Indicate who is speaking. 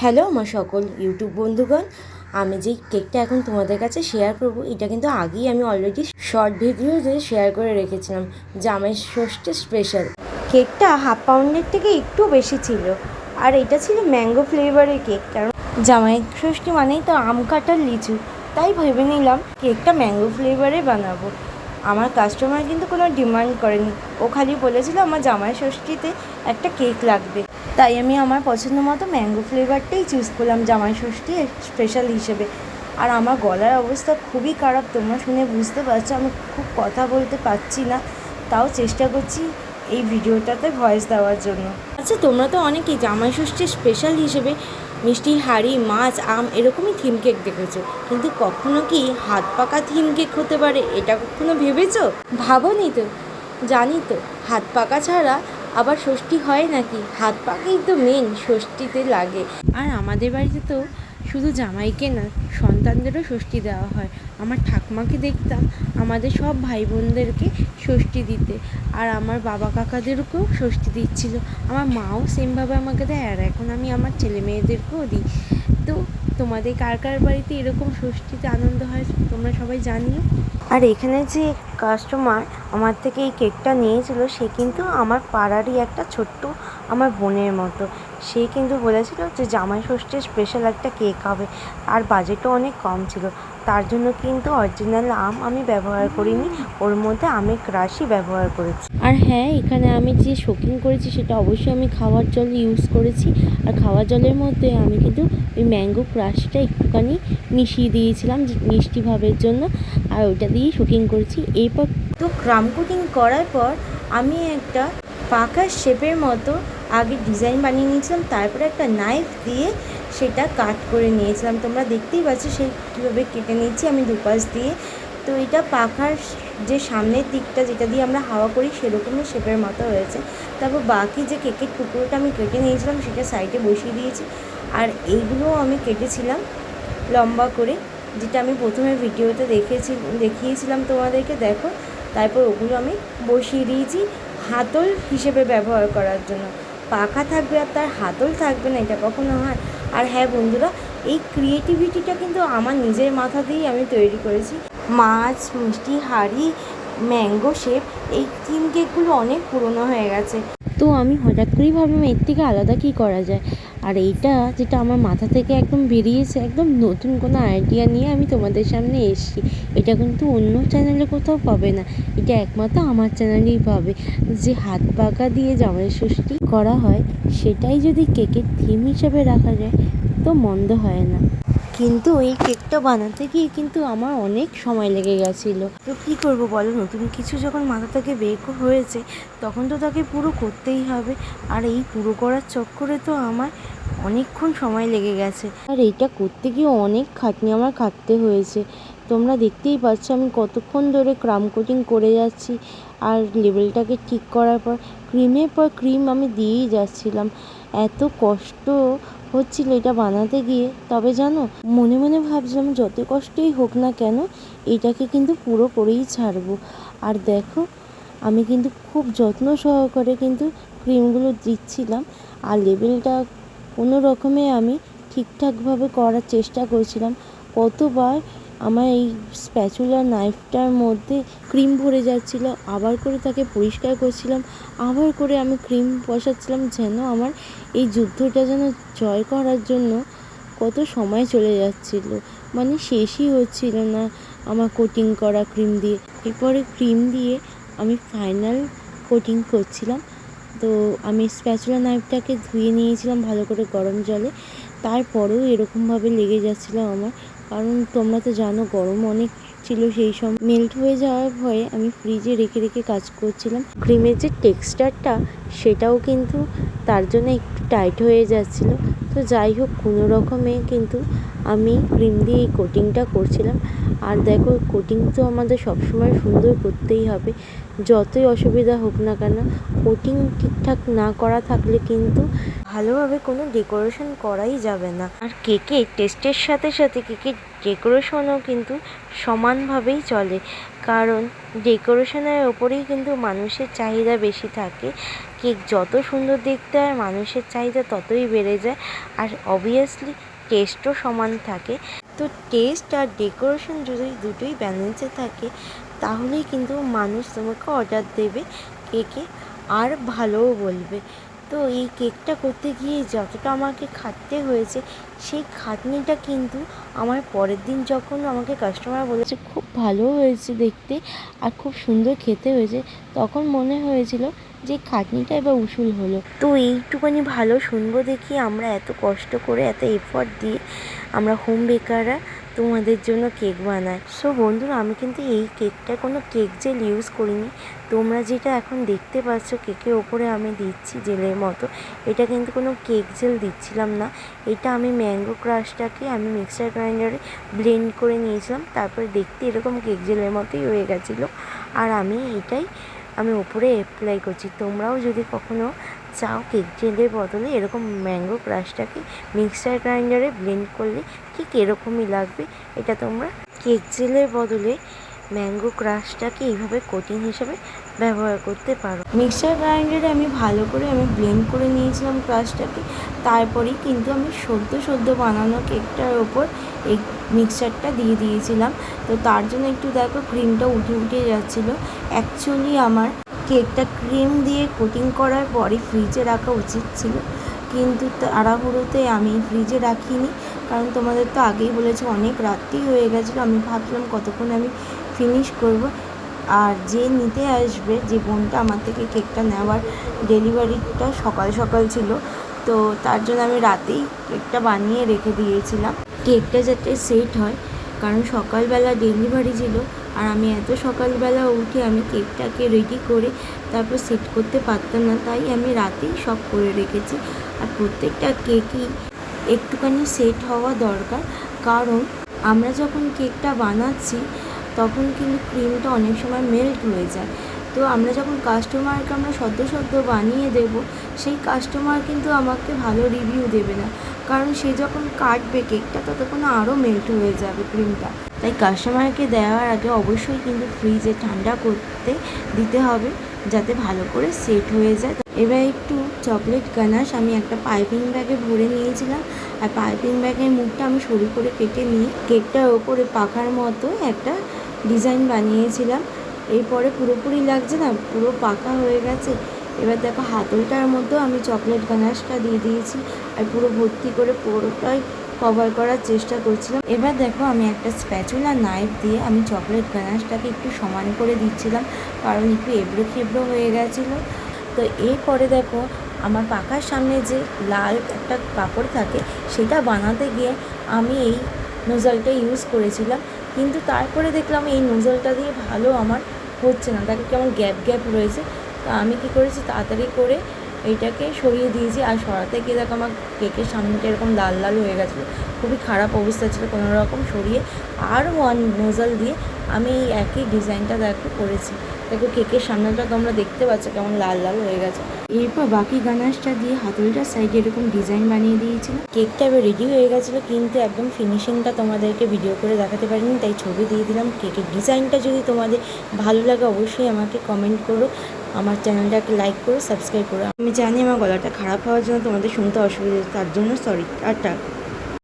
Speaker 1: Hello আমার সকল YouTube বন্ধুগণ, আমি যে কেকটা এখন তোমাদের কাছে শেয়ার করব এটা কিন্তু আগেই আমি অলরেডি শর্ট ভিডিওতে ষেয়ার করে রেখেছিলাম। জামাই ষষ্ঠী স্পেশাল কেকটা হাফ পাউন্ডের থেকে একটু বেশি ছিল, আর এটা ছিল ম্যাঙ্গো ফ্লেভারের কেক। কারণ জামাই ষষ্ঠী মানেই তো আম কাটার লিচু, তাই ভেবে নিলাম কেকটা ম্যাঙ্গো ফ্লেভারে বানাবো। আমার কাস্টমার কিন্তু কোনো ডিমান্ড করেনি, ও খালি বলেছিল আমার জামাই ষষ্ঠীতে একটা কেক লাগবে, তাই আমি আমার পছন্দ মতো ম্যাঙ্গো ফ্লেভারটাই চুজ করলাম জামাই ষষ্ঠী স্পেশাল হিসেবে। আর আমার গলার অবস্থা খুবই খারাপ, তোমরা শুনে বুঝতে পারছো আমি খুব কথা বলতে পারছি না, তাও চেষ্টা করছি এই ভিডিওটাতে ভয়েস দেওয়ার জন্য। আচ্ছা, তোমরা তো অনেকেই জামাই ষষ্ঠীর স্পেশাল হিসেবে মিষ্টি হাঁড়ি, মাছ, আম এরকমই থিম কেক দেখেছো, কিন্তু কখনো কি হাত পাকা থিম কেক হতে পারে এটা কখনো ভেবেছো? ভাবোনি তো? জানি তো, হাত পাকা ছাড়া আবার ষষ্ঠী হয় নাকি? হাত পাকাই তো মেন ষষ্ঠীতে লাগে। আর আমাদের বাড়িতে তো শুধু জামাইকে না, সন্তানদেরও ষষ্ঠী দেওয়া হয়। আমার ঠাকুমাকে দেখতাম আমাদের সব ভাই বোনদেরকে ষষ্ঠী দিতে, আর আমার বাবা কাকাদেরকেও ষষ্ঠী দিচ্ছিল। আমার মাও সেমভাবে আমাকে দেয়, আর এখন আমি আমার ছেলে মেয়েদেরকেও দিই। তো তোমাদের কার কার বাড়িতে এরকম ষষ্ঠীতে আনন্দ হয় তোমরা সবাই জানিও। আর এখানে যে কাস্টমার আমার থেকে এই কেকটা নিয়েছিল সে কিন্তু আমার পাড়ারই একটা ছোট্ট আমার বোনের মতো। সে কিন্তু বলেছিল যে জামাই ষষ্ঠীর স্পেশাল একটা কেক হবে, আর বাজেটও অনেক কম ছিল। তার জন্য কিন্তু অরিজিনাল আম আমি ব্যবহার করিনি, ওর মধ্যে আমের ক্রাশই ব্যবহার করেছি। আর হ্যাঁ, এখানে আমি যে শোকিং করেছি সেটা অবশ্যই আমি খাওয়ার জল ইউজ করেছি, আর খাওয়ার জলের মধ্যে আমি কিন্তু ওই ম্যাঙ্গো ক্রাশটা একটুখানি মিশিয়ে দিয়েছিলাম মিষ্টি ভাবের জন্য, আর ওইটা দিয়েই শোকিং করেছি। এরপর তো ক্রাম কোটিং করার পর আমি একটা পাকা শেপের মতো আগে ডিজাইন বানিয়ে নিয়েছিলাম, তারপরে একটা নাইফ দিয়ে সেটা কাট করে নিয়েছিলাম। তোমরা দেখতেই পাচ্ছ সেই কীভাবে কেটে নিয়েছি আমি দুপাশ দিয়ে। তো এটা পাখার যে সামনের দিকটা যেটা দিয়ে আমরা হাওয়া করি সেরকমই শেপের মতো হয়েছে। তারপর বাকি যে কেকের টুকরোটা আমি কেটে নিয়েছিলাম সেটা সাইডে বসিয়ে দিয়েছি, আর এইগুলোও আমি কেটেছিলাম লম্বা করে, যেটা আমি প্রথমে ভিডিওতে দেখিয়েছিলাম তোমাদেরকে, দেখো। তারপর ওগুলো আমি বসিয়ে দিয়েছি হাতল হিসেবে ব্যবহার করার জন্য। পাখা থাকবে আর তার হাতল থাকবে না, এটা কখনো হয়? আর হ্যাঁ বন্ধুরা, এই ক্রিয়েটিভিটিটা কিন্তু আমার নিজের মাথা দিয়েই আমি তৈরি করেছি। মাছ, মিষ্টি হাঁড়ি, ম্যাঙ্গো শেপ, এই থিম কেকগুলো অনেক পুরনো হয়ে গেছে, তো আমি হঠাৎ করেই ভাবলাম এর থেকে আলাদা কী করা যায়। আর এইটা যেটা আমার মাথা থেকে একদম বেরিয়েছে, একদম নতুন কোনো আইডিয়া নিয়ে আমি তোমাদের সামনে এসেছি। এটা কিন্তু অন্য চ্যানেলে কোথাও পাবে না, এটা একমাত্র আমার চ্যানেলেই পাবে। যে হাত পাকা দিয়ে জামাই ষষ্ঠী করা হয় সেটাই যদি কেকের থিম হিসেবে রাখা যায় তো মন্দ হয় না। কিন্তু এই কেকটা বানাতে গিয়ে কিন্তু আমার অনেক সময় লেগে গেছিলো। তো কী করবো বলো, নতুন কিছু যখন মাথা থেকে বের হয়েছে তখন তো তাকে পুরো করতেই হবে, আর এই পুরো করার চক্করে তো আমার অনেকক্ষণ সময় লেগে গেছে, আর এইটা করতে গিয়ে অনেক খাটনি আমার খাটতে হয়েছে। তোমরা দেখতেই পাচ্ছ আমি কতক্ষণ ধরে ক্রাম কোটিং করে যাচ্ছি, আর লেবেলটাকে ঠিক করার পর ক্রিমের পর ক্রিম আমি দিয়েই যাচ্ছিলাম। এত কষ্ট হচ্ছিল এটা বানাতে গিয়ে, তবে জানো মনে মনে ভাবছিলাম যত কষ্টই হোক না কেন এটাকে কিন্তু পুরো করেই ছাড়বো। আর দেখো আমি কিন্তু খুব যত্ন সহকারে কিন্তু ক্রিমগুলো দিচ্ছিলাম, আর লেবেলটা কোনো রকমে আমি ঠিকঠাকভাবে করার চেষ্টা করছিলাম। কতবার আমার এই স্প্যাচুলা নাইফটার মধ্যে ক্রিম ভরে যাচ্ছিল, আবার করে তাকে পরিষ্কার করছিলাম, আবার করে আমি ক্রিম বসাচ্ছিলাম, যেন আমার এই যুদ্ধটা যেন জয় করার জন্য কত সময় চলে যাচ্ছিল, মানে শেষই হচ্ছিল না আমার কোটিং করা ক্রিম দিয়ে। এরপরে ক্রিম দিয়ে আমি ফাইনাল কোটিং করছিলাম। তো আমি স্প্যাচুলা নাইফটাকে ধুয়ে নিয়েছিলাম ভালো করে গরম জলে, তারপরেও এরকমভাবে লেগে যাচ্ছিলো আমার, কারণ তোমরা তো জানো গরম অনেক ছিল সেই সময়। মেল্ট হয়ে যাওয়ার ভয়ে আমি ফ্রিজে রেখে রেখে কাজ করছিলাম। ক্রিমের যে টেক্সচারটা সেটাও কিন্তু তার জন্য একটু টাইট হয়ে যাচ্ছিলো। তো যাই হোক, কোনো রকমে কিন্তু আমি ক্রিম দিয়ে এই কোটিংটা করছিলাম। আর দেখো কোটিং তো আমাদের সবসময় সুন্দর করতেই হবে, যতই অসুবিধা হোক না কেন, কোটিং ঠিকঠাক না করা থাকলে কিন্তু ভালোভাবে কোনো ডেকোরেশন করাই যাবে না। আর কেকের টেস্টের সাথে সাথে কেকের ডেকোরেশনও কিন্তু সমানভাবেই চলে, কারণ ডেকোরেশনের ওপরেই কিন্তু মানুষের চাহিদা বেশি থাকে। কেক যত সুন্দর দেখতে হয় মানুষের চাহিদা ততই বেড়ে যায়, আর অবভিয়াসলি টেস্টও সমান থাকে। তো টেস্ট আর ডেকোরেশন যদি দুটোই ব্যালেন্সে থাকে তাহলেই কিন্তু মানুষ তোমাকে অর্ডার দেবে কেকে, আর ভালোও বলবে। তো এই কেকটা করতে গিয়ে যতটা আমাকে খাটতে হয়েছে, সেই খাটনিটা কিন্তু আমার পরের দিন যখন আমাকে কাস্টমার বলেছে খুব ভালো হয়েছে দেখতে আর খুব সুন্দর খেতে হয়েছে, তখন মনে হয়েছিল যে খাটনিটা এবার উসুল হলো। তো এইটুখানি ভালো শুনবো দেখি আমরা এত কষ্ট করে এত এফর্ট দিয়ে আমরা হোম বেকাররা তোমাদের জন্য কেক বানাই। সো বন্ধুরা, আমি কিন্তু এই কেকটা কোনো কেক জেল ইউজ করিনি। তোমরা যেটা এখন দেখতে পাচ্ছ কেকের ওপরে আমি দিচ্ছি জেলের মতো, এটা কিন্তু কোনো কেক জেল দিচ্ছিলাম না। এটা আমি ম্যাঙ্গো ক্রাশটাকে আমি মিক্সার গ্রাইন্ডারে ব্লেন্ড করে নিয়েছিলাম, তারপরে দেখতে এরকম কেক জেলের মতোই হয়ে গেছিলো। আর আমি ওপরে অ্যাপ্লাই করছি। তোমরাও যদি কখনো চাও কেক জেলের বদলে এরকম ম্যাঙ্গো ক্রাশটাকে মিক্সার গ্রাইন্ডারে ব্লেন্ড করলে ঠিক এরকমই লাগবে। এটা তোমরা কেক জেলের বদলে ম্যাঙ্গো ক্রাশটাকে এইভাবে কোটিং হিসেবে ব্যবহার করতে পারো। মিক্সার গ্রাইন্ডারে আমি ভালো করে ব্লেন্ড করে নিয়েছিলাম ক্রাশটাকে, তারপরেই কিন্তু আমি সদ্য বানানো কেকটার ওপর এই মিক্সচারটা দিয়ে দিয়েছিলাম। তো তার জন্য একটু দেখো ক্রিমটা উঠে যাচ্ছিলো। অ্যাকচুয়ালি আমার কেকটা ক্রিম দিয়ে কোটিং করার পরই ফ্রিজে রাখা উচিত ছিল, কিন্তু তাড়াহুড়োতে আমি ফ্রিজে রাখিনি, কারণ তোমাদের তো আগেই বলেছি অনেক রাত্রি হয়ে গেছিলো। আমি ভাবলাম কতক্ষণ আমি ফিনিশ করব, আর যে নিতে আসবে যে বোনটা আমার থেকে কেকটা নেওয়ার ডেলিভারিটা সকাল ছিল, তো তার জন্য আমি রাতেই কেকটা বানিয়ে রেখে দিয়েছিলাম কেকটা যাতে সেট হয়, কারণ সকালবেলা ডেলিভারি ছিল আর আমি এত সকালবেলা উঠে আমি কেকটাকে রেডি করে তারপর সেট করতে পারতাম না, তাই আমি রাতেই সব করে রেখেছি। আর প্রত্যেকটা কেকই একটুখানি সেট হওয়া দরকার, কারণ আমরা যখন কেকটা বানাচ্ছি তখন কিন্তু ক্রিমটা অনেক সময় মেল্ট হয়ে যায়। তো আমরা যখন কাস্টমারকে আমরা সদ্য বানিয়ে দেব, সেই কাস্টমার কিন্তু আমাকে ভালো রিভিউ দেবে না, কারণ সে যখন কাটবে কেকটা ততক্ষণ আরও মেল্ট হয়ে যাবে ক্রিমটা। তাই কাস্টমারকে দেওয়ার আগে অবশ্যই কিন্তু ফ্রিজে ঠান্ডা করতে দিতে হবে, যাতে ভালো করে সেট হয়ে যায়। এবার একটু চকলেট গানাশ আমি একটা পাইপিং ব্যাগে ভরে নিয়েছিলাম, আর পাইপিং ব্যাগের মুখটা আমি সরু করে কেটে নিয়ে কেকটার ওপরে পাখার মতো একটা ডিজাইন বানিয়েছিলাম। এরপরে পুরোপুরি লাগছে না, পুরো পাকা হয়ে গেছে। এবার দেখো হাতলটার মধ্যেও আমি চকলেট গানাশটা দিয়ে দিয়েছি, আর পুরো ভর্তি করে পুরোটাই কভার করার চেষ্টা করছিলাম। এবার দেখো আমি একটা স্প্যাচুলা নাইফ দিয়ে আমি চকলেট গানাশটাকে একটু সমান করে দিচ্ছিলাম, কারণ একটু এবড়ো খেবড়ো হয়ে গেছিলো। তো এরপরে দেখো আমার পাখার সামনে যে লাল একটা কাপড় থাকে সেটা বানাতে গিয়ে আমি এই নোজলটা ইউজ করেছিলাম, কিন্তু তারপরে দেখলাম এই নোজলটা দিয়ে ভালো আমার হচ্ছে না, তাকে কেমন গ্যাপ রয়েছে। তো আমি কী করেছি, তাড়াতাড়ি করে এইটাকে সরিয়ে দিয়েছি, আর সরাতে গিয়ে দেখো আমার কেকের সামনেটা এরকম লাল হয়ে গেছিলো, খুবই খারাপ অবস্থা ছিল। কোনো রকম সরিয়ে আর ওয়ান নোজল দিয়ে আমি এই একই ডিজাইনটা দেখো করেছি। দেখো কেকের সামনেটা তোমরা দেখতে পাচ্ছ কেমন লাল হয়ে গেছে। এরপর বাকি গানাশটা দিয়ে হাতলটার সাইডে এরকম ডিজাইন বানিয়ে দিয়েছিলাম। কেকটা এবার রেডি হয়ে গেছিলো, কিন্তু একদম ফিনিশিংটা তোমাদেরকে ভিডিও করে দেখাতে পারিনি, তাই ছবি দিয়ে দিলাম। কেকের ডিজাইনটা যদি তোমাদের ভালো লাগে অবশ্যই আমাকে কমেন্ট করো, আমার চ্যানেলটাকে লাইক করো, সাবস্ক্রাইব করো। আমি জানি আমার গলাটা খারাপ হওয়ার জন্য তোমাদের শুনতে অসুবিধা, তার জন্য সরি। টাটা।